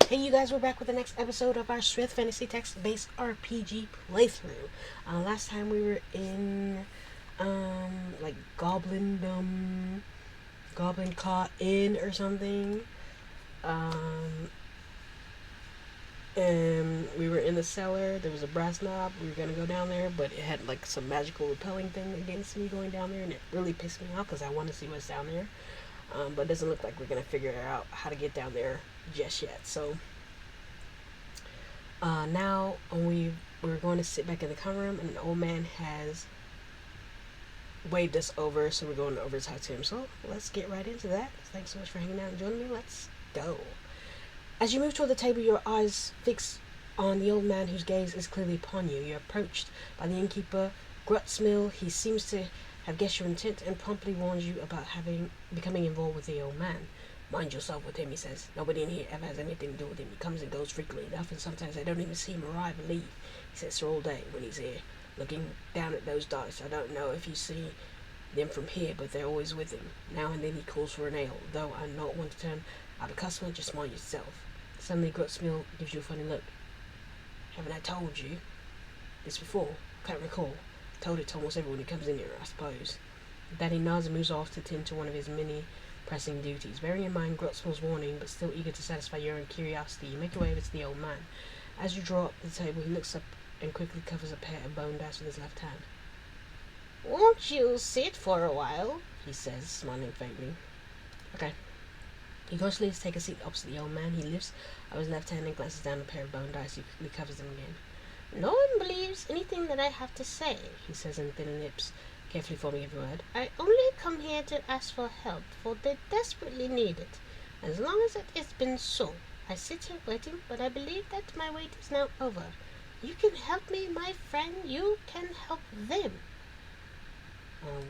Hey, you guys, we're back with the next episode of our Sryth fantasy text-based RPG playthrough. Last time we were in, like Goblin Caught Inn or something. Um, and we were in the cellar. There was a brass knob. We were gonna go down there, but it had like some magical repelling thing against me going down there, and it really pissed me off because I want to see what's down there. But it doesn't look like we're gonna figure out how to get down there just yet. So now we're going to sit back in the common room, and an old man has waved us over, so we're going over to talk to him. So let's get right into that. Thanks so much for hanging out and joining me. Let's go. As you move toward the table, your eyes fix on the old man whose gaze is clearly upon you. You're approached by the innkeeper, Grutsmill. He seems to have guessed your intent and promptly warns you about becoming involved with the old man. Mind yourself with him, he says. Nobody in here ever has anything to do with him. He comes and goes frequently enough, and sometimes I don't even see him arrive or leave. He sits there all day when he's here, looking down at those dice. I don't know if you see them from here, but they're always with him. Now and then he calls for an ale, though I'm not one to turn out a customer. Just mind yourself. Suddenly Grutsmill gives you a funny look. Haven't I told you this before? Can't recall. Told it to almost everyone who comes in here, I suppose. Daddy nods and moves off to tend to one of his many pressing duties. Bearing in mind Grutsmill's warning, but still eager to satisfy your own curiosity, you make your way over to the old man. As you draw up the table, he looks up and quickly covers a pair of bone dice with his left hand. Won't you sit for a while? He says, smiling faintly. Okay. He goes to take a seat opposite the old man. He lifts up his left hand and glances down a pair of bone dice. He quickly covers them again. No one believes anything that I have to say, he says in thin lips, carefully forming every word. I only come here to ask for help, for they desperately need it. As long as it has been so, I sit here waiting, but I believe that my wait is now over. You can help me, my friend. You can help them.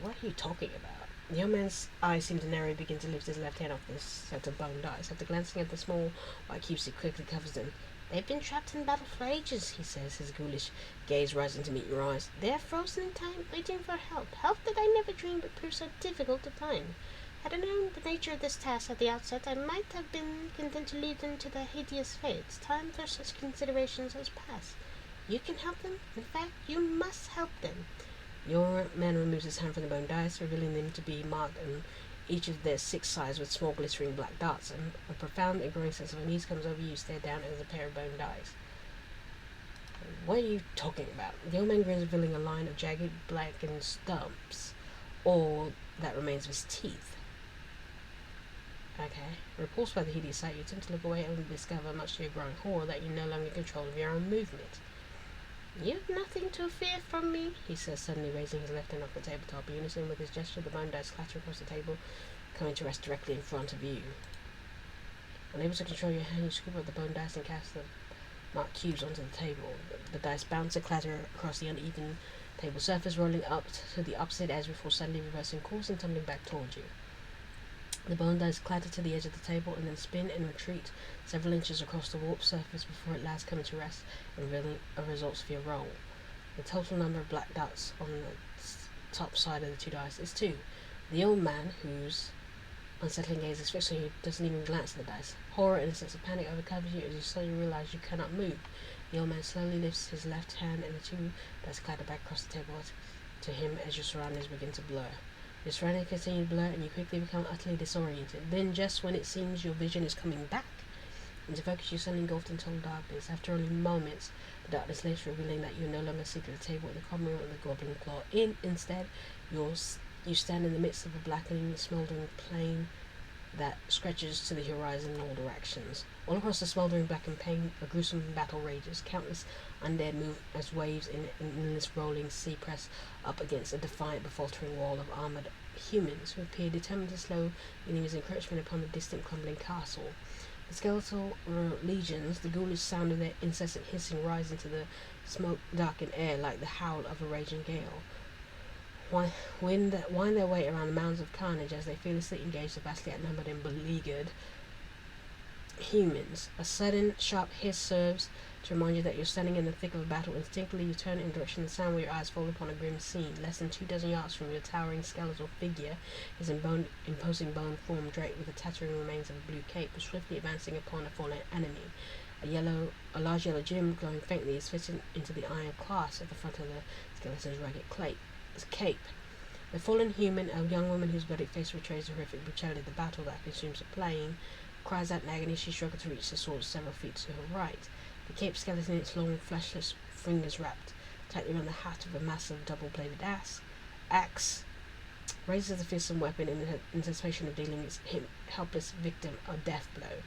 What are you talking about? The young man's eyes seem to narrow and begin to lift his left hand off this set of bone dice. After glancing at the small white cubes, he quickly covers them. They've been trapped in battle for ages, he says, his ghoulish gaze rising to meet your eyes. They're frozen in time, waiting for help. Help that I never dreamed would prove so difficult to find. Had I known the nature of this task at the outset, I might have been content to leave them to their hideous fates. Time for such considerations has passed. You can help them. In fact, you must help them. Your man removes his hand from the bone dice, revealing them to be marked on each of their 6 sides with small glittering black dots, and a profound and growing sense of unease comes over you. Stare down at a pair of bone dice. What are you talking about? The old man grins, revealing a line of jagged, blackened stumps, all that remains of his teeth. Okay. Repulsed by the hideous sight, you attempt to look away and discover, much to your growing horror, that you're no longer in control of your own movement. You've nothing to fear from me, he says, suddenly raising his left hand off the tabletop. In unison with his gesture, the bone dice clatter across the table, coming to rest directly in front of you. Unable to control your hand, you scoop up the bone dice and cast the marked cubes onto the table. The dice bounce and clatter across the uneven table surface, rolling up to the opposite edge before suddenly reversing course and tumbling back towards you. The bone dice clatter to the edge of the table and then spin and retreat several inches across the warped surface before at last coming to rest and revealing a results for your roll. The total number of black dots on the top side of the 2 dice is 2. The old man, whose unsettling gaze is fixed on you, doesn't even glance at the dice. Horror and a sense of panic overcovers you as you suddenly realize you cannot move. The old man slowly lifts his left hand and the 2 dice clatter back across the table to him as your surroundings begin to blur. Your surroundings continue to blur and you quickly become utterly disoriented. Then, just when it seems your vision is coming back into focus, you suddenly engulfed in total darkness. After only moments, the darkness lifts, revealing that you no longer seated at the table in the common room of the Goblin Claw Inn. Instead, you stand in the midst of a blackening, smouldering plain that stretches to the horizon in all directions. All across the smouldering blackened plain, a gruesome battle rages. Countless undead move as waves in an endless rolling sea press up against a defiant but faltering wall of armoured humans who appear determined to slow the enemy's encroachment upon the distant crumbling castle. The skeletal legions, the ghoulish sound of their incessant hissing, rise into the smoke-darkened air like the howl of a raging gale. Wind their way around the mounds of carnage as they fearlessly engage the vastly outnumbered and beleaguered humans. A sudden, sharp hiss serves To remind you that you're standing in the thick of a battle. Instinctively, you turn in the direction of the sound, where your eyes fall upon a grim scene. Less than 24 yards from your towering skeletal figure is an imposing bone form draped with the tattering remains of a blue cape, swiftly advancing upon a fallen enemy. A large yellow gem, glowing faintly, is fitted into the iron clasp at the front of the skeleton's ragged cape. The fallen human, a young woman whose bloody face betrays the horrific brutality of the battle that consumes the plain, cries out in agony. She struggles to reach the sword several feet to her right. The cape skeleton, its long, fleshless fingers wrapped tightly around the haft of a massive double-bladed axe, raises the fearsome weapon in anticipation of dealing its helpless victim a death blow.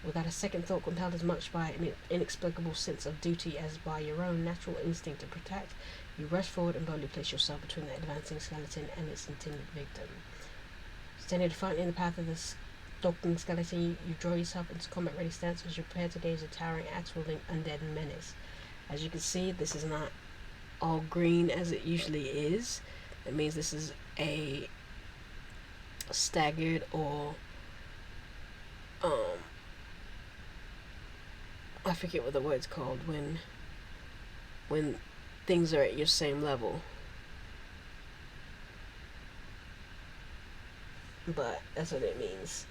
Without a second thought, compelled as much by an inexplicable sense of duty as by your own natural instinct to protect, you rush forward and boldly place yourself between the advancing skeleton and its intended victim. Standing defiantly in the path of the stalking skeleton, you draw yourself into combat-ready stance as you prepare to gaze a towering, axe-wielding undead menace. As you can see, this is not all green as it usually is. That means this is a staggered or I forget what the word's called when things are at your same level. But that's what it means.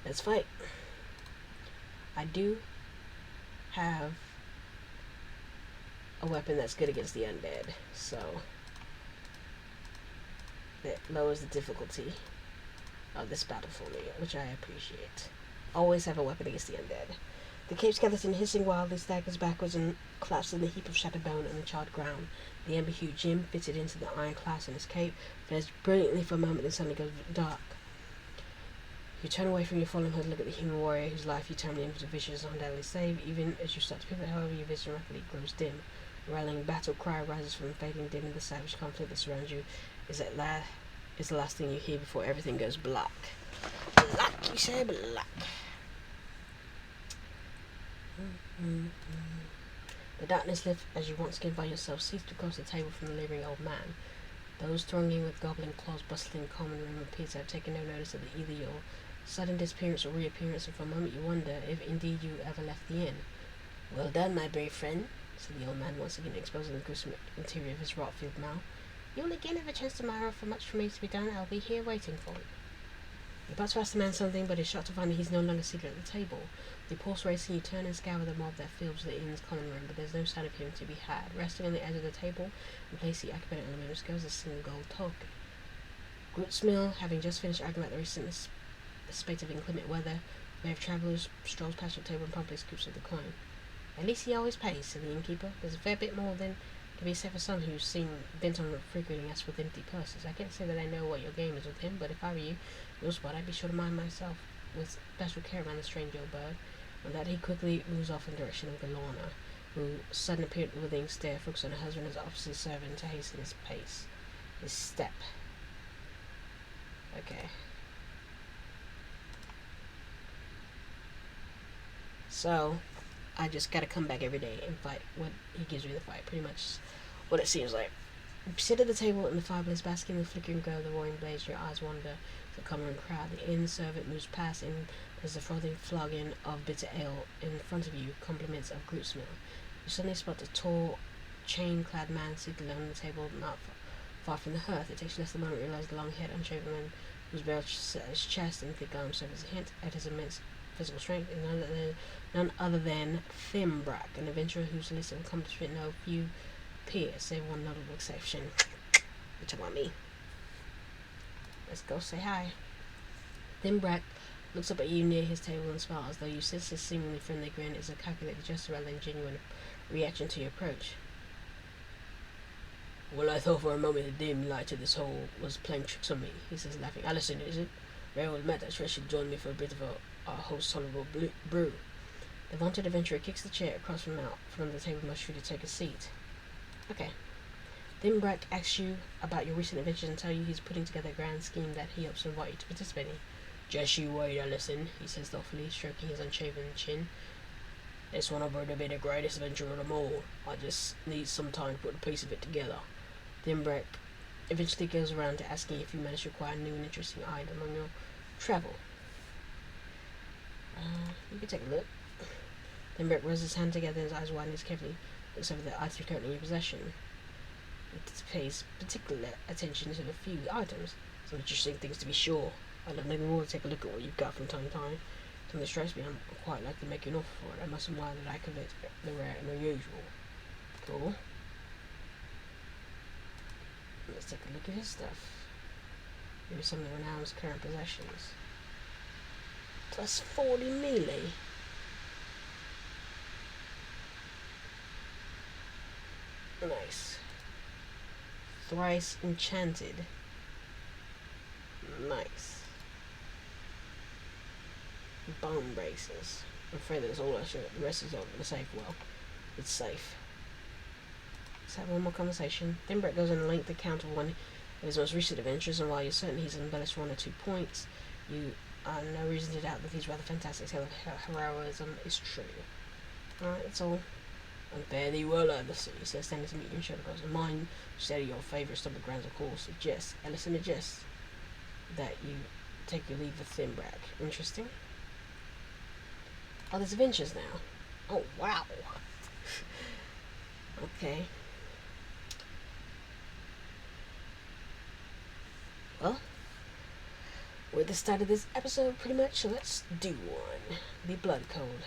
Let's fight. I do have a weapon that's good against the undead, so that lowers the difficulty of this battle for me, which I appreciate. Always have a weapon against the undead. The cape skeleton, hissing wildly, staggers backwards and collapses in a heap of shattered bone on the charred ground. The amber-hued gem, fitted into the iron clasp on his cape, flares brilliantly for a moment and suddenly goes dark. You turn away from your fallen hood, look at the human warrior whose life you termed into vicious and undoubtedly save. Even as you start to pivot, however, your vision rapidly grows dim. A rallying battle cry rises from the fading dim of the savage conflict that surrounds you. Is the last thing you hear before everything goes black. Black, you say, black. The darkness lifts as you once again find yourself seated across the table from the labouring old man. Those thronging with goblin claws bustling the common room appear to have taken no notice of either your sudden disappearance or reappearance, and for a moment you wonder if indeed you ever left the inn. Well done, my brave friend, said the old man, once again exposing the gruesome interior of his rot-filled mouth. You'll again have a chance tomorrow. For much for me to be done, I'll be here waiting for you. You're about to ask the man something, but is shocked to find that he's no longer seated at the table. The pulse racing, you turn and scour the mob that fills the inn's common room, but there's no sign of him to be had. Resting on the edge of the table, in place the occupied element goes a single gold token. Grootsmill, having just finished arguing about the spate of inclement weather, the way of travellers strolls past your table and promptly scoops up the coin. At least he always pays, said the innkeeper. There's a fair bit more than can be said for some who's seen bent on frequenting us with empty purses. I can't say that I know what your game is with him, but if I were you, your spot, I'd be sure to mind myself with special care around the strange old bird. On that, he quickly moves off in the direction of Galorna, who suddenly appeared with a withering stare, focused on her husband as opposite servant to hasten his step. Okay. So, I just gotta come back every day and fight what he gives me to fight. Pretty much what it seems like. You sit at the table in the fireplace, basking in the flickering glow of the roaring blaze. Your eyes wander to the common crowd. The inn servant moves past, and there's a frothing flagon of bitter ale in front of you, compliments of Grootsmill. You suddenly spot a tall, chain-clad man seated alone on the table, not far from the hearth. It takes you less than a moment to realize the long-haired, unshaven man whose barrel set at his chest and thick arms serve as a hint at his immense physical strength, is none other than Thimbrack, an adventurer whose list of accomplishments no few peers, save one notable exception. You're talking about me. Let's go say hi. Thimbrack looks up at you near his table and smiles, as though you sense his seemingly friendly grin is a calculated gesture rather than genuine reaction to your approach. Well, I thought for a moment the dim light of this hole was playing tricks on me, he says, laughing. Alison, is it? Very well met. I trust she'll join me for a bit of a host tolerable brew. The vaunted adventurer kicks the chair across from the table and motions you to take a seat. Okay. Thimbrack asks you about your recent adventures and tell you he's putting together a grand scheme that he hopes to invite you to participate in. Just you wait, Alison, he says thoughtfully, stroking his unshaven chin. This one over to be the greatest adventure of them all. I just need some time to put a piece of it together. Thimbrack eventually goes around to asking if you manage to acquire a new and interesting item on your travel. You can take a look. Then Murk raises his hand together and his eyes widen as carefully looks over the items currently in your possession. It pays particular attention to a few items. Some interesting things to be sure. I'd love nothing more to take a look at what you've got from time to time. Something that strikes me, I'm quite like to make you an offer for it. I must admire the lack of it, the rare and unusual. Cool. Let's take a look at his stuff. Maybe some of the renown's current possessions. Plus 40 melee. Nice. Thrice enchanted. Nice. Bone braces. I'm afraid that's all I should. The rest is all in the safe. Well, it's safe. Let's have one more conversation. Then Brett goes on a lengthy account of one of his most recent adventures, and while you're certain he's embellished 1 or 2 points, you have no reason to doubt that his rather fantastic tale of heroism is true. Alright, it's all. And fare thee well, Ellison, he says, standing to meet you in shoulder across. Mine, steady your favourite stomach grounds, of course, suggests, Ellison suggests that you take your leave of Thimbrack. Interesting. Oh, there's adventures now. Oh, wow. Okay. Well, we're at the start of this episode, pretty much, so let's do one. The Blood Code.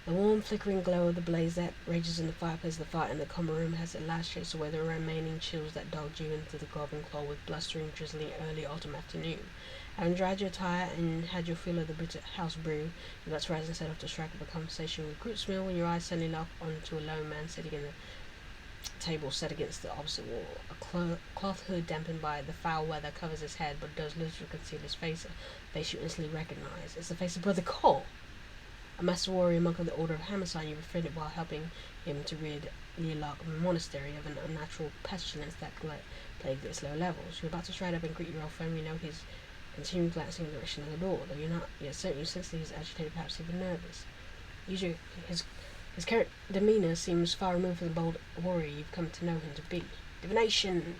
The warm, flickering glow of the blaze that rages in the fireplace of the fire in the common room has at last chased away the remaining chills that dogged you into the Goblin Claw with blustering, drizzling early autumn afternoon. Having dried your attire and had your fill of the bitter house brew, you got to rise and set off to strike up a conversation with Groot's Mill when your eyes suddenly lock onto a lone man sitting in the table set against the opposite wall. A cloth hood dampened by the foul weather covers his head, but does little to conceal his face, a face you instantly recognize. It's the face of Brother Cole, a master warrior monk of the Order of Hammersign you befriended while helping him to rid Learlock Monastery of an unnatural pestilence that plagued its low levels. You're about to stride up and greet your old friend. You note his continuing glancing in the direction of the door, though you're not yet certain. You sense that he's agitated, perhaps even nervous. Usually, his current demeanour seems far removed from the bold warrior you've come to know him to be. Divination!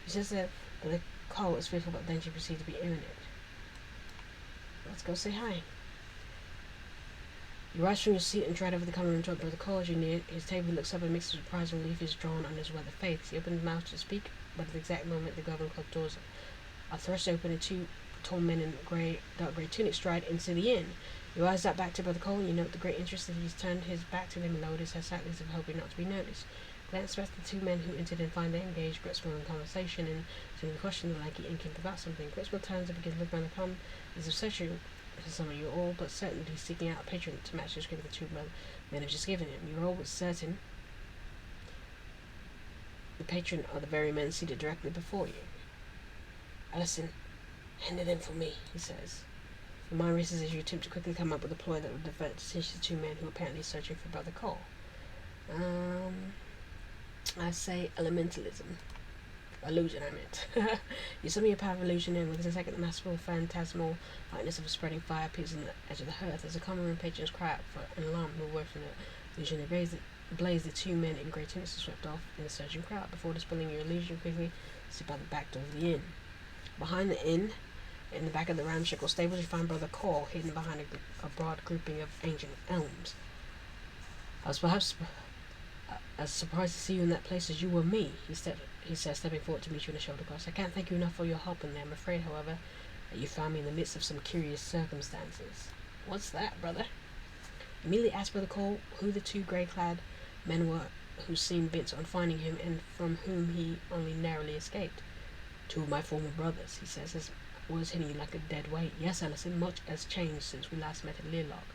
He says that the call is fearful, but danger proceeds to be imminent. Let's go say hi. You rise from your seat and stride over the common room to Brother Cole. As you near his table, he looks up and makes a surprise and relief is drawn on his weathered face. He opens his mouth to speak, but at the exact moment the Goblin Club doors are thrust open and 2 tall men in dark grey tunics stride into the inn. Your eyes dart back to Brother Cole, and you note the great interest that he's turned his back to them and lowered his head slightly as if hoping not to be noticed. Glance past the 2 men who entered and find they engaged Gritzmill in conversation, and to the question the lanky innkeeper about something. Gritzmill turns and begins looking around the common as if searching for some of you, all but certain he's seeking out a patron to match the description the 2 men have just given him. You're all but certain the patron are the very men seated directly before you. Ellison, hand it in for me, he says. Your mind races as you attempt to quickly come up with a ploy that would divert attention to 2 men who are apparently searching for Brother Cole. I say elementalism. Illusion, I meant. You summon your power of illusion, and within a second the masterful phantasmal lightness of a spreading fire appears on the edge of the hearth. As the common room patrons cry out for an alarm, move away from the illusion. They blaze the 2 men in grey tunics are swept off in the surging crowd. Before dispelling your illusion, quickly sit by the back door of the inn. Behind the inn, in the back of the ramshackle stables, you find Brother Cole hidden behind a broad grouping of ancient elms. I was perhaps as surprised to see you in that place as you were me, he says, stepping forward to meet you in a shoulder cross. I can't thank you enough for your help in there. I'm afraid, however, that you found me in the midst of some curious circumstances. What's that, brother? Immediately asked Brother Cole who the 2 grey-clad men were who seemed bent on finding him and from whom he only narrowly escaped. 2 of my former brothers, he says, his words hitting you like a dead weight. Yes, Ellison, much has changed since we last met at Learlock.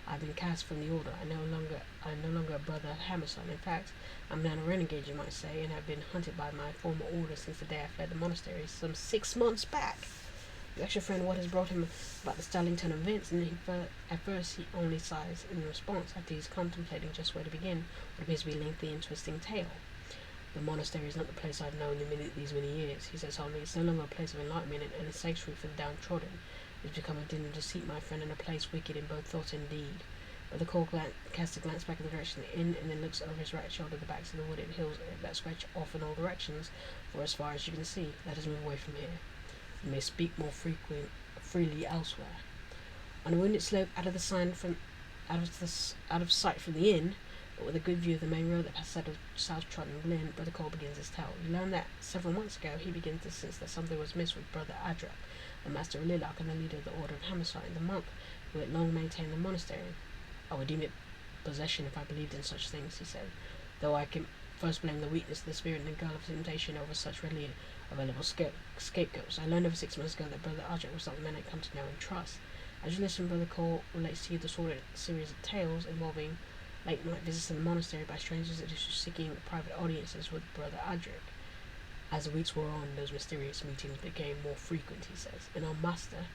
I've been cast from the order. I'm no longer a brother of Hammerson. In fact, I'm now a renegade, you might say, and have been hunted by my former order since the day I fled the monastery some 6 months back. You ask your friend what has brought him about the Starlington events, and at first he only sighs in response after he's contemplating just where to begin what appears to be a lengthy and twisting tale. The monastery is not the place I've known these many years, he says only. It's no longer a place of enlightenment and a sanctuary for the downtrodden. It's become a den of deceit, my friend, and a place wicked in both thought and deed. But the Cole casts a glance back in the direction of the inn, and then looks over his right shoulder at the backs of the wooded hills that stretch off in all directions for as far as you can see. Let us move away from here. We may speak more freely elsewhere. On a wooded slope out of the sight from out of sight from the inn, but with a good view of the main road that passes out of South Trotton Glen, Brother Cole begins his tale. You learn that several months ago he begins to sense that something was amiss with Brother Adra, the Master of Lilac and the leader of the Order of Hammerstein, the monk who had long maintained the monastery. I would deem it possession if I believed in such things, he said, though I can first blame the weakness of the spirit and the guile of temptation over such readily available scapegoats. I learned over 6 months ago that Brother Adra was not the man I'd come to know and trust. As you listen, Brother Cole relates to you the sordid series of tales involving late-night visits to the monastery by strangers that are seeking private audiences with Brother Adric. As the weeks wore on, those mysterious meetings became more frequent, he says, and our master,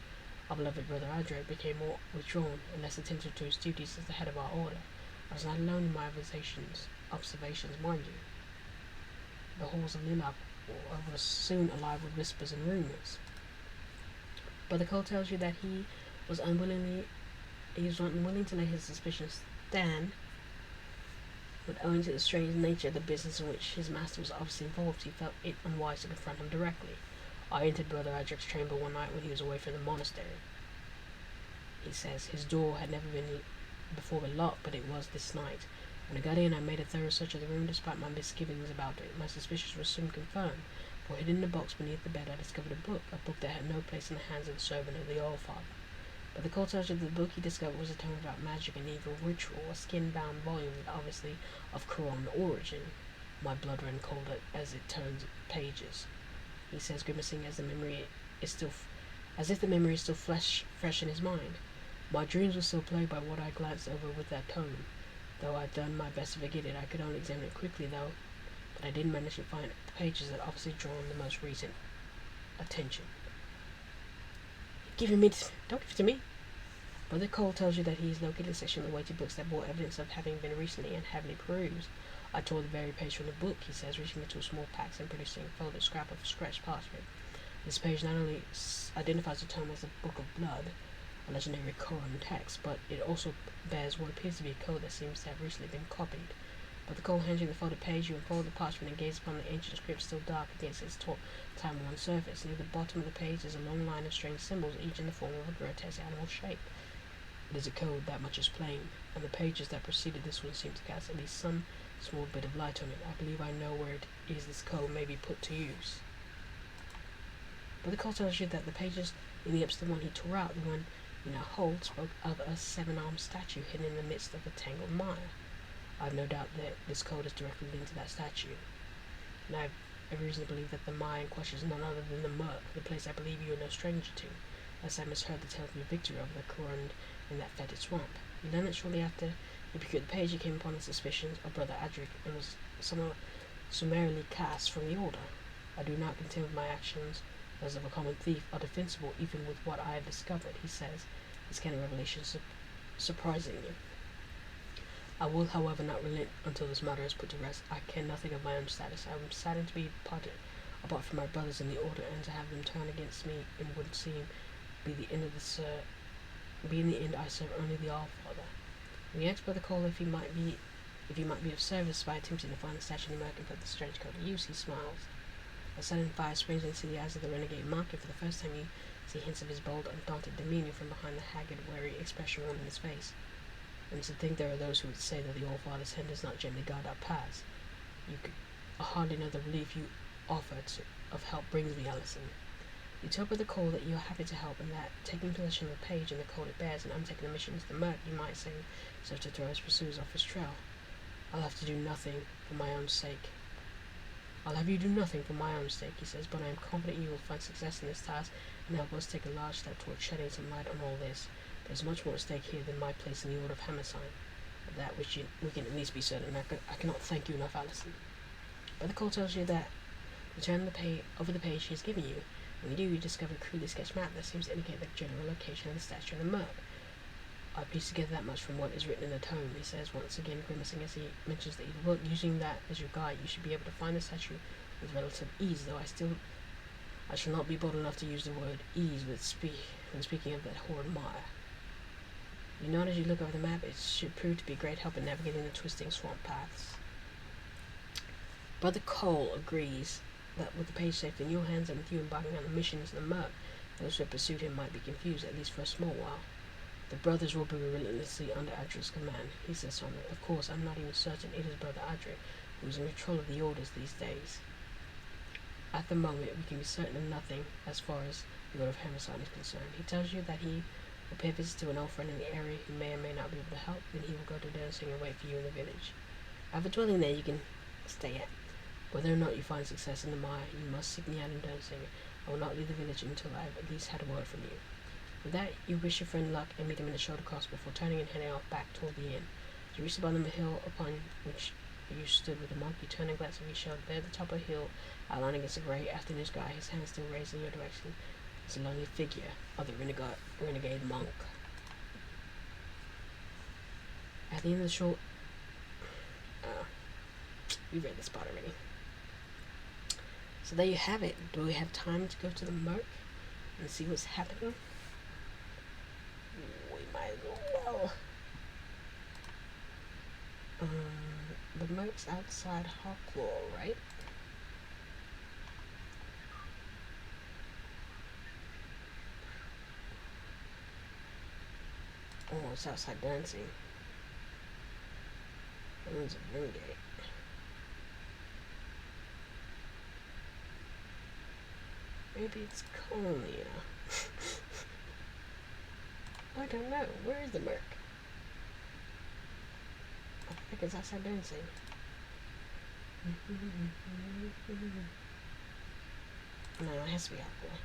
our beloved Brother Adric, became more withdrawn and less attentive to his duties as the head of our order. I was not alone in my observations, mind you. The halls of Lilac were soon alive with whispers and rumours. Brother Cole tells you that he was unwilling to let his suspicions stand, but owing to the strange nature of the business in which his master was obviously involved, he felt it unwise to confront him directly. I entered Brother Adric's chamber one night when he was away from the monastery. He says his door had never before been locked, but it was this night. When I got in, I made a thorough search of the room despite my misgivings about it. My suspicions were soon confirmed, for hidden in a box beneath the bed I discovered a book that had no place in the hands of the servant of the All-Father. But the cold touch of the book he discovered was a tome about magic and evil ritual, a skin-bound volume obviously of Quran origin. My blood ran cold as it turned pages. He says, grimacing as if the memory is still fresh in his mind. My dreams were still plagued by what I glanced over with that tome. Though I'd done my best to forget it, I could only examine it quickly, but I didn't manage to find pages that obviously drawn the most recent attention. Don't give it to me. Brother Cole tells you that he is located in a section of the weighted books that bore evidence of having been recently and heavily perused. I tore the very page from the book, he says, reaching into small packs and producing a folded scrap of scratched parchment. This page not only identifies the tome as the Book of Blood, a legendary Quran text, but it also bears what appears to be a code that seems to have recently been copied. Brother Cole hands you the folded page, you unfold the parchment and gaze upon the ancient script still dark against its time-worn surface. Near the bottom of the page is a long line of strange symbols, each in the form of a grotesque animal shape. It is a code, that much is plain, and the pages that preceded this one seem to cast at least some small bit of light on it. I believe I know where it is this code may be put to use. Brother Cole tells you that the pages in the the one he tore out, the one you now hold, spoke of a 7-armed statue hidden in the midst of a tangled mire. I have no doubt that this code is directly linked to that statue, and I have every reason to believe that the mire in question is none other than the Murk, the place I believe you are no stranger to, as I misheard the tale of your victory over the Quran in that fetid swamp. You learned that shortly after you procured the page, you came upon the suspicions of Brother Adric and was somewhat summarily cast from the order. I do not contend with my actions, those of a common thief, are defensible even with what I have discovered, he says, his kind of revelation surprising you. I will, however, not relent until this matter is put to rest. I care nothing of my own status. I am saddened to be parted apart from my brothers in the order, and to have them turn against me and would seem be the end I serve only the All-Father. When he asks Brother Cole if he might be of service by attempting to find the statue in Murk and put the strange code to use, he smiles. A sudden fire springs into the eyes of the renegade monk, and for the first time you see hints of his bold, undaunted demeanour from behind the haggard, wary expression worn in his face. And to think there are those who would say that the All-Father's hand does not gently guide our paths. You could hardly know the relief you offer of help brings me, Allison. You tell Brother Cole that you are happy to help, and that, taking possession of the page and the code it bears, and undertaking a mission to the Murk, you might say, so to throw his pursuers off his trail. I'll have you do nothing for my own sake, he says, but I am confident you will find success in this task, and help us take a large step towards shedding some light on all this. There's much more at stake here than my place in the Order of Hammerstein. Of that which we can at least be certain. I cannot thank you enough, Allison. Brother Cole tells you that you turn over the page he has given you. When you do, you discover a crudely sketched map that seems to indicate the general location of the statue in the Murk. I piece together that much from what is written in the tome, he says, once again grimacing as he mentions that evil book. Using that as your guide, you should be able to find the statue with relative ease, though I shall not be bold enough to use the word ease when speaking of that horrid mire. You know, as you look over the map, it should prove to be a great help in navigating the twisting swamp paths. Brother Cole agrees that with the page safely in your hands and with you embarking on the mission into the Murk, those who have pursued him might be confused, at least for a small while. The brothers will be relentlessly under Adri's command, he says solemnly. Of course, I'm not even certain it is Brother Adri who is in control of the orders these days. At the moment, we can be certain of nothing as far as the order of Hammerstein is concerned. He tells you that he will pay a visit to an old friend in the area who may or may not be able to help, then he will go to dancing and wait for you in the village. I have a dwelling there you can stay at. Whether or not you find success in the mire, you must seek me out in dancing. I will not leave the village until I have at least had a word from you. With that, you wish your friend luck and meet him in the shoulder cross before turning and heading off back toward the inn. As you reach the bottom of the hill upon which you stood with the monk, you turn and glance over your shoulder. There at the top of the hill, outlined against the grey afternoon sky, his hand still raised in your direction, is a lonely figure of the renegade monk. At the end of the short... we read this part already. So there you have it. Do we have time to go to the Murk and see what's happening? We might as well. The Murk's outside Hawklaw, right? Oh, it's outside dancing. That one's a renegade. Maybe it's Colonia. I don't know. Where is the Murk? I think it's outside dancing. No, it has to be Hawklaw.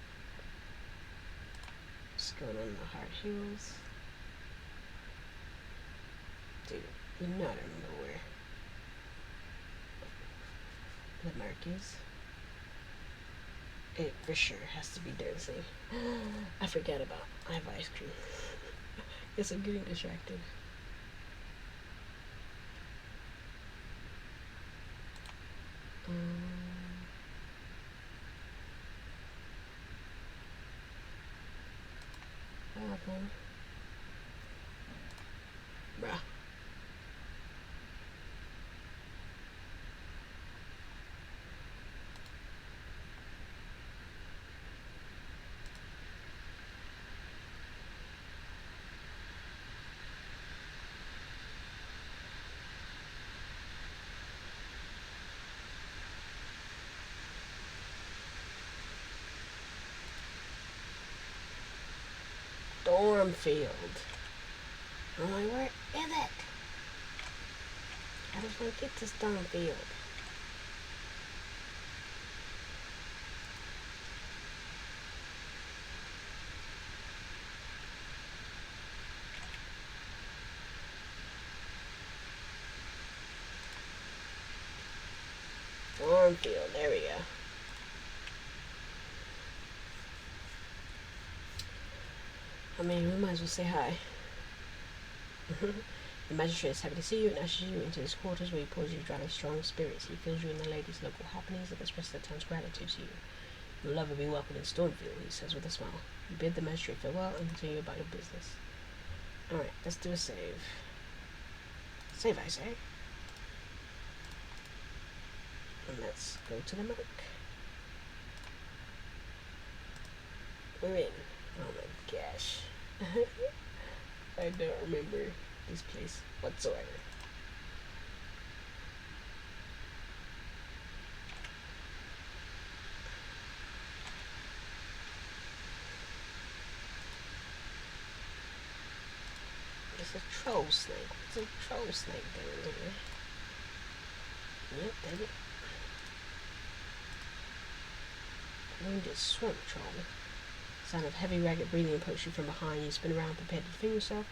Just going on the hard hills. Dude, you know I don't remember where the Murk is. It for sure has to be dancing. I forget about I have ice cream. Guess I'm getting distracted. Bruh. Stormfield. I'm like, where is it? I just want to get to Stormfield. Stormfield, there we go. I mean, we might as well say hi. The magistrate is happy to see you and ushers you into his quarters, where he pours you a draught of strong spirits. He fills you in the lady's local happenings and expresses the town's gratitude to you. You'll never be welcome in Stormfield, he says with a smile. You bid the magistrate farewell and continue about your business. Alright, let's do a save. Save, I say. And let's go to the Murk. We're in. Oh my gosh. I don't remember this place whatsoever. It's a troll snake. It's a troll snake down here. Yep, dang it. Wounded swamp troll. Sound of heavy, ragged breathing approaches you from behind. You spin around, prepared to defend yourself.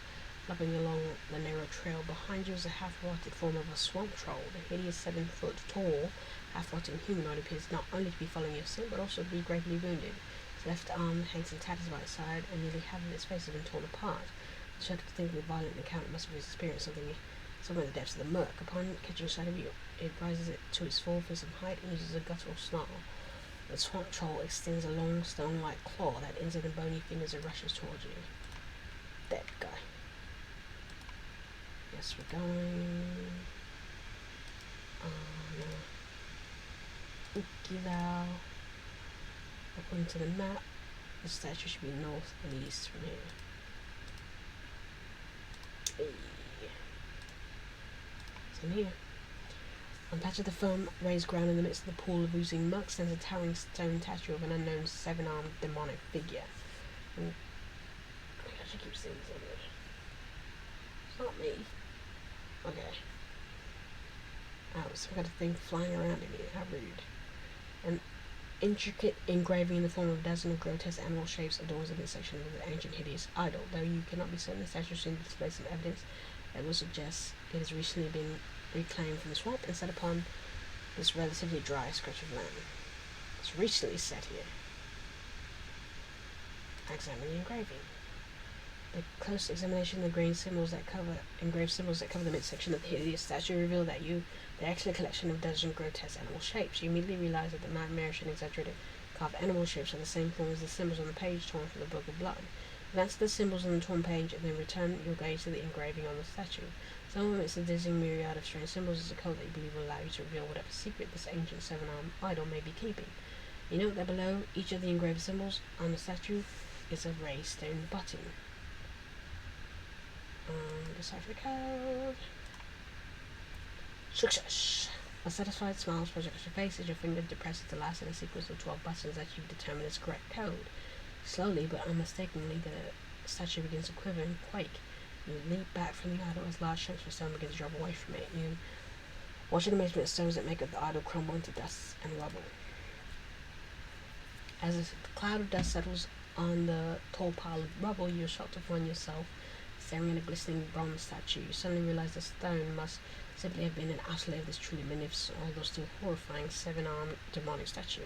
Lopping along the narrow trail behind you is a half-rotted form of a swamp troll. The hideous 7-foot tall, half-rotting humanoid appears not only to be following your scent, but also to be gravely wounded. Its left arm hangs in tatters by its side, and nearly half of its face has been torn apart. The shadow think the violent encounter must have experienced somewhere in the depths of the Murk. Upon catching sight of you, it rises to its full fearsome height and uses a guttural snarl. The swamp troll extends a long stone-like claw that ends in the bony fingers and rushes towards you. That guy. Yes, we're going... no. Ukidao. According to the map, the statue should be north and east from here. nothing here. On patch of the firm raised ground in the midst of the pool of oozing muck stands a towering stone statue of an unknown seven-armed demonic figure. And I should keep seeing this. It's not me. Okay. Oh, so I've got a thing flying around in here. How rude. An intricate engraving in the form of a dozen of grotesque animal shapes adorns the midsection of the ancient hideous idol. Though you cannot be certain, the statue seems to display some evidence that will suggest it has recently been reclaimed from the swamp and set upon this relatively dry stretch of land. It's recently set here. I examine the engraving. The close examination of the engraved symbols that cover the midsection of the hideous statue reveal that they're actually a collection of dozen grotesque animal shapes. You immediately realize that the nightmarish and exaggerated carved animal shapes are the same form as the symbols on the page torn from the Book of Blood. Glance at the symbols on the torn page and then return your gaze to the engraving on the statue. Some of it's a dizzying myriad of strange symbols as a code that you believe will allow you to reveal whatever secret this ancient seven-armed idol may be keeping. You note that below each of the engraved symbols on the statue is a raised stone button. Decipher the code. Success! A satisfied smile spreads across your face as your finger depresses the last in a sequence of 12 buttons that you've determined is correct code. Slowly but unmistakably, the statue begins to quiver and quake. You leap back from the idol as large chunks of stone begin to drop away from it. You watch in amazement at stones that make up the idol crumble into dust and rubble. As a cloud of dust settles on the tall pile of rubble, you're shocked to find yourself staring at a glistening bronze statue. You suddenly realize the stone must simply have been an outlay of this truly magnificent, although still horrifying, seven-armed demonic statue.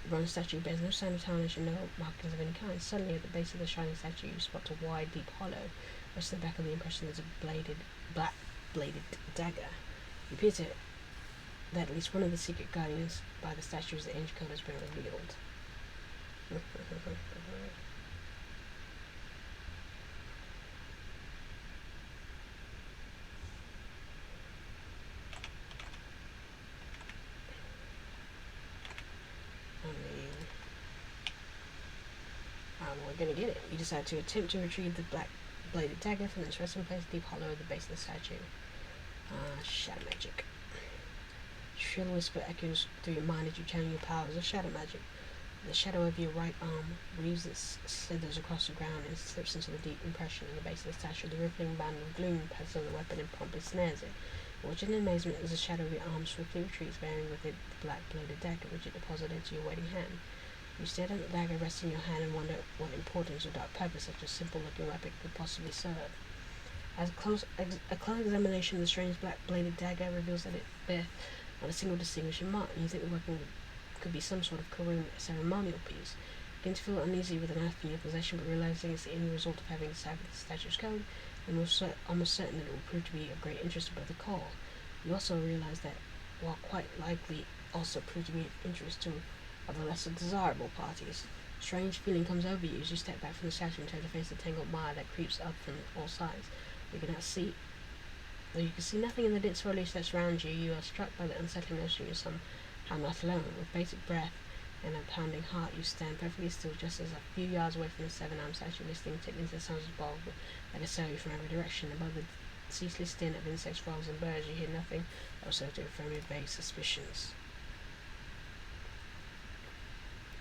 The bronze statue bears no sign of tarnish and no markings of any kind. Suddenly, at the base of the shining statue, you spot a wide, deep hollow. Rest in the back of the impression there's a black-bladed dagger. You appear to that at least one of the secret guardians by the statue's the ancient code has been revealed. We're gonna get it. You decide to attempt to retrieve the black-bladed dagger from its resting place deep hollow at the base of the statue. Shadow magic. Shrill whisper echoes through your mind as you channel your powers of shadow magic. The shadow of your right arm weaves its slithers across the ground and slips into the deep impression in the base of the statue. The rippling band of gloom passes over the weapon and promptly snares it. Watching in amazement as the shadow of your arm swiftly retreats, bearing with it the black-bladed dagger which it deposited into your waiting hand. You stare at the dagger resting in your hand and wonder what importance or dark purpose such a simple-looking weapon could possibly serve. As a close examination of the strange black-bladed dagger reveals that it bears not a single distinguishing mark, and you think the weapon could be some sort of Karun ceremonial piece. You begin to feel uneasy with the knife in your possession, but realizing it's the end result of having deciphered the statue's code, and almost certain that it will prove to be of great interest to both the call. You also realize that, while quite likely also prove to be of interest to of the lesser desirable parties, a strange feeling comes over you as you step back from the statue and turn to face the tangled mire that creeps up from all sides. Though you can see nothing in the dense foliage that surrounds you, you are struck by the unsettling notion you're somehow not alone. With bated breath and a pounding heart, you stand perfectly still just as a few yards away from the seven-armed statue, listening intently to the sounds of bog that assail you from every direction. Above the ceaseless din of insects, frogs, and birds, you hear nothing that will serve to affirm your vague suspicions.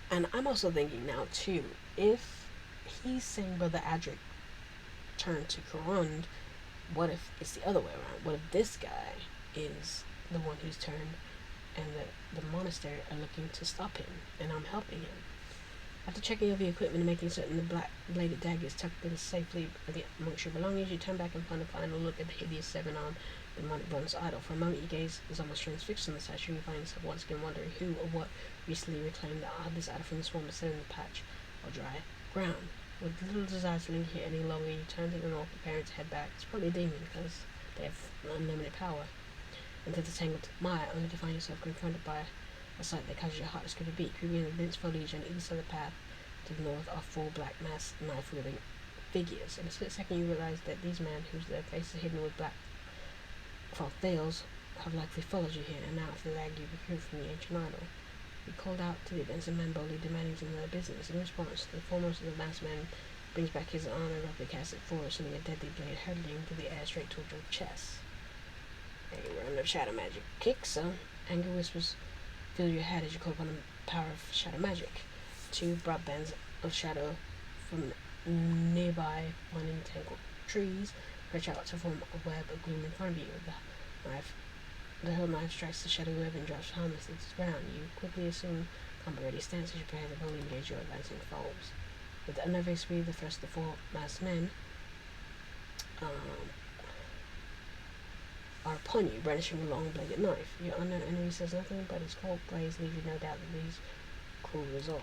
And I'm also thinking now, too, if he's saying Brother Adric turned to Karun, what if it's the other way around? What if this guy is the one who's turned and the monastery are looking to stop him and I'm helping him? After checking over your equipment and making certain the black-bladed dagger is tucked in safely amongst your belongings, you turn back and find a final look at the hideous seven-armed demonic bronze idol. For a moment, your gaze is almost transfixed on the statue, and you find yourself once again wondering who or what recently reclaimed this idol from the swamp and set in the patch or dry ground. With little desire to linger here any longer, you turn to the north, preparing to head back. It's probably a demon, because they have unlimited power, into the tangled mire, only to find yourself confronted by a sight that causes your heart to skip a beat. Creeping in the dense foliage on either side of the path to the north are four black masked, knife-wielding figures. In a split second, you realize that these men, whose their faces are hidden with black felt veils, have likely followed you here, and now after the lag you procured from the ancient idol. You called out to the advancing man, boldly demanding to know their business. In response, the foremost of the masked men brings back his arm and roughly casts it forward, sending a deadly blade hurtling through the air straight towards your chest. Hey, we're under shadow magic kick, so anger whispers fill your head as you call upon the power of shadow magic. Two broad bands of shadow from nearby unentangled trees stretch out to form a web of gloom in front of you. The knife, the hilt knife strikes the shadow web and drops harmlessly to the ground. You quickly assume combat ready stance as you prepare to boldly engage your advancing foes. With unnerving speed, the first of the four masked men are upon you, brandishing a long-bladed knife. Your unknown enemy says nothing, but his cold blaze leaves you no doubt that these cool resolve.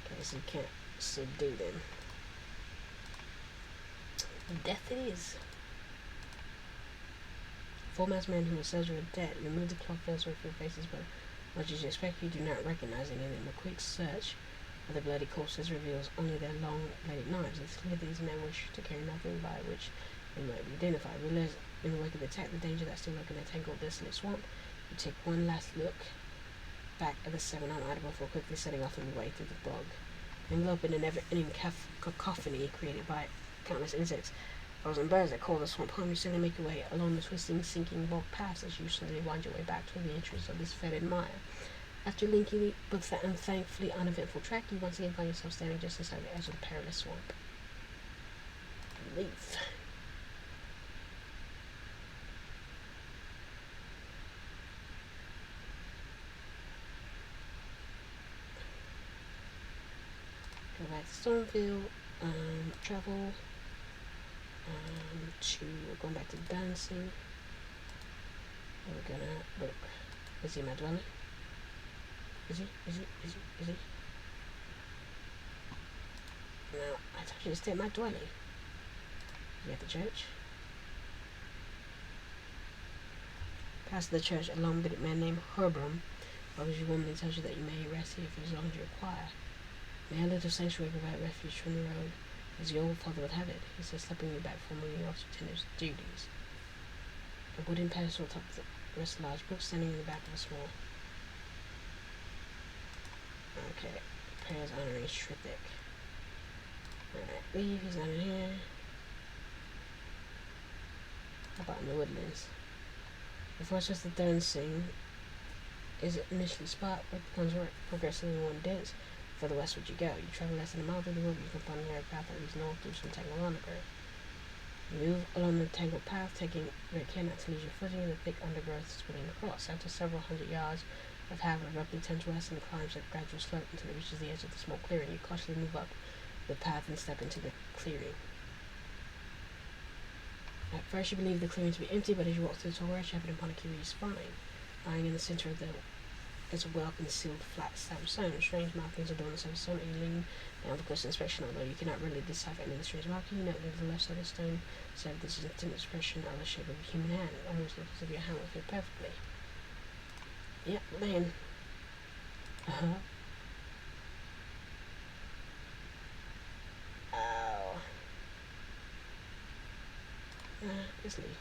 Okay, so you can't subdue them. Death it is. Four-masked men who assess you are dead. Remove the cloth veils from your faces, but much as you expect, you do not recognize any of them. A quick search of the bloody corpses reveals only their long-bladed knives. It's clear these men wish to carry nothing by which they might be identified. Realize in the wake of the attack the danger that still lurks in the tangled, desolate swamp. You take one last look back at the seven-armed idol before quickly setting off on your way through the bog. Enveloped in a never-ending cacophony created by countless insects, frozen birds that call the swamp home, you slowly make your way along the twisting, sinking bog paths as you slowly wind your way back toward the entrance of this fetid mire. After a lengthy but thankfully uneventful trek, you once again find yourself standing just inside the edge of the perilous swamp. Leave. Go back to Stormfield, travel we're going back to dancing. We're gonna look. Is he my dwelling? Is he? No, I told you to stay at my dwelling. You at the church? Past the church, a long-bearded man named Herbram follows you warmly and tells you that you may rest here for as long as you require. May a little sanctuary provide refuge from the road, as your old father would have it. He says, slipping you back from moving off to tender duties. A wooden pedestal atop the rest of a large book standing in the back of a small. Okay, prayers honoring Sryth. Alright, leave, he's not in here. How about in the woodlands? The fortress of dancing is initially spot, but becomes progressively more dense. Further westward you go. You travel less than a mile through the wood, you can find a narrow path that leads north through some tangled undergrowth. You move along the tangled path, taking great care not to lose your footing in the thick undergrowth splitting across. After several hundred yards, the path abruptly turns west and climbs a gradual slope until it reaches the edge of the small clearing. You cautiously move up the path and step into the clearing. At first you believe the clearing to be empty, but as you walk through the tall grass, you happen upon a curious find. Lying in the center of the is a well-concealed flat slab of stone. Strange markings adorn the surface of the stone, and you lean down for close inspection. Although you cannot really decipher any of the strange markings, you note that the left side of the stone serves this distinct expression of the shape of a human hand. It almost looks as if your hand would fit perfectly. Yep, man. Ow. Let's leave.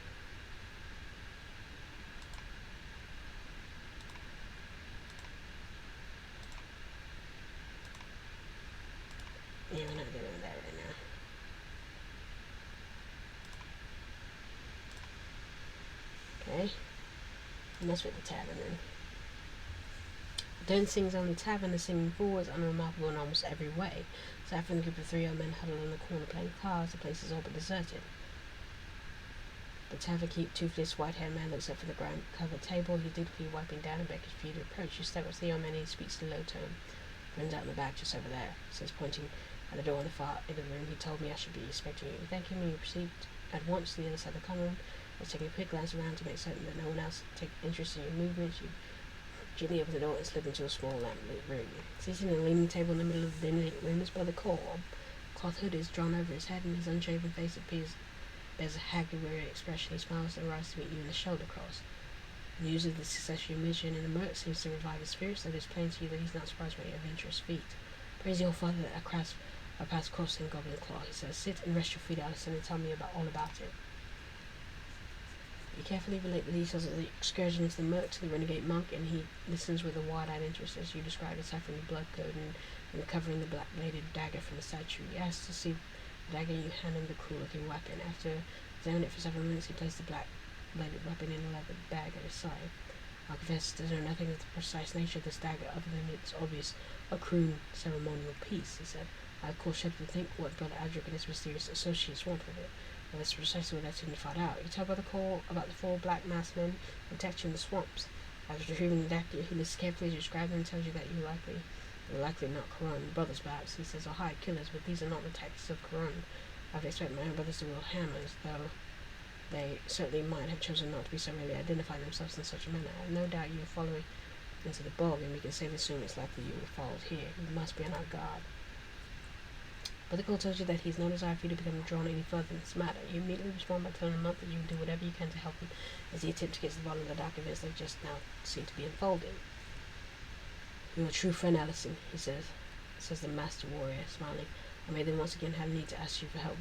Yeah, we're not doing that right now. Okay. Mess with the tavern then. Dancing's only tavern, the singing fool is unremarkable in almost every way. Aside from the group of three old men huddled in the corner playing cards, the place is all but deserted. The tavern keep toothless white-haired man looks up from the ground-covered table. He's dutifully wiping down and beckons for you to approach. You step up to the young man and he speaks in a low tone. Friends out in the back, just over there, says, pointing at the door on the far end of the room. He told me I should be expecting you. Thank him, and you proceed at once to the other side of the common room. While taking a quick glance around to make certain that no one else take interest in your movements, you gently open the door and slip into a small lamp-lit room. Seated at a leaning table in the middle of the dingy room, his brother Cole. A cloth hood is drawn over his head, and his unshaven face appears bears a haggard, weary expression. He smiles and rises to meet you in the shoulder cross. News of the success of your mission in the Murk seems to revive his spirits, so it is plain to you that he's not surprised by your adventurous feat. Praise your father that our paths crossed in Goblin Claw, he says. Sit and rest your feet, Alison, and tell me all about it. You carefully relate the details of the excursion into the Murk to the renegade monk, and he listens with a wide-eyed interest as you describe the saffron blood code and recovering the black-bladed dagger from the statue. He asks to see the dagger, and you hand him the cruel-looking weapon. After examining it for several minutes, he places the black bladed weapon in a leather bag at his side. I confess to know nothing of the precise nature of this dagger other than its obvious accruing ceremonial piece, he said. I of course shudder to think what Brother Adric and his mysterious associates want with it. Well, that's precisely what I seem to find out. You tell Brother Cole about the 4 black masked men who attacked you in the swamps. After retrieving the dagger, he lists carefully as you describe them and tells you that you're likely not Quran brothers, perhaps. He says, are hired killers, but these are not the tactics of Quran. I would expect my own brothers to wield hammers, though they certainly might have chosen not to be so readily identifying themselves in such a manner. I have no doubt you are following into the bog, and we can safely assume it's likely you were followed here. You must be on our guard. But the call tells you that he's no desire for you to become drawn any further in this matter. You immediately respond by telling him that you will do whatever you can to help him as he attempts to get to the bottom of the dark events that just now seem to be unfolding. You're a true friend, Allison, he says the master warrior, smiling. I may then once again have need to ask you for help,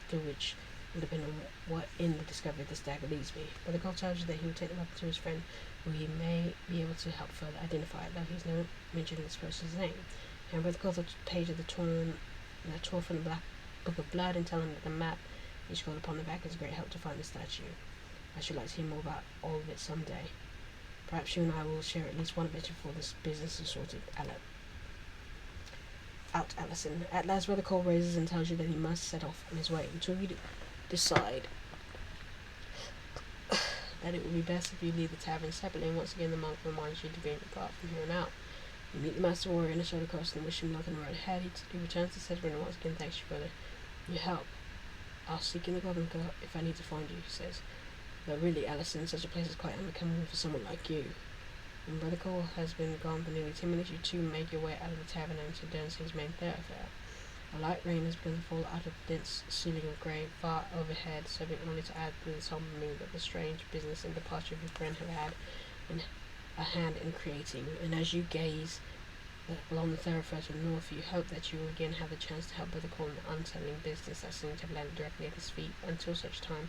through which will depend on what in the discovery of this dagger leads me. But the call tells you that he will take the weapon to his friend, who he may be able to help further identify it, though he's never mentioned this person's name. And Brother Cole the page of the torn from the Black Book of Blood and tell him that the map he scrawled upon the back is a great help to find the statue. I should like to hear more about all of it someday. Perhaps you and I will share at least one adventure before this business is sorted out, Allison. At last, Brother Cole raises and tells you that he must set off on his way until you decide that it would be best if you leave the tavern separately, and once again the monk reminds you to gain your path from here on out. You meet the master warrior in a shoulder cross and wish him luck on the road ahead. He returns to Sedgwick and once again thanks you for your help. I'll seek in the Goblin Court if I need to find you, he says. But really, Allison, such a place is quite unbecoming for someone like you. When Brother Cole has been gone for nearly 10 minutes, you two make your way out of the tavern and into Durnsing's main thoroughfare. A light rain has begun to fall out of the dense ceiling of grey far overhead, serving only to add to the sombre mood that the strange business and departure of your friend have had a hand in creating. And as you gaze along the thoroughfare to the north, you hope that you will again have the chance to help Brother Cole in the unsettling business that seems to have landed directly at his feet. Until such time,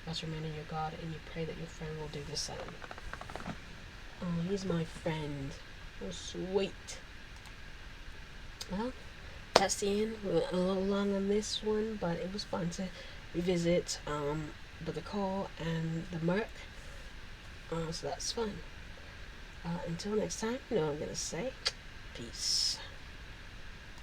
you must remain on your guard, and you pray that your friend will do the same. Oh, he's my friend. Oh, sweet. Well, that's the end. We went a little long on this one, but it was fun to revisit Brother Cole and the Murk. So that's fun. Until next time, you know what I'm going to say. Peace.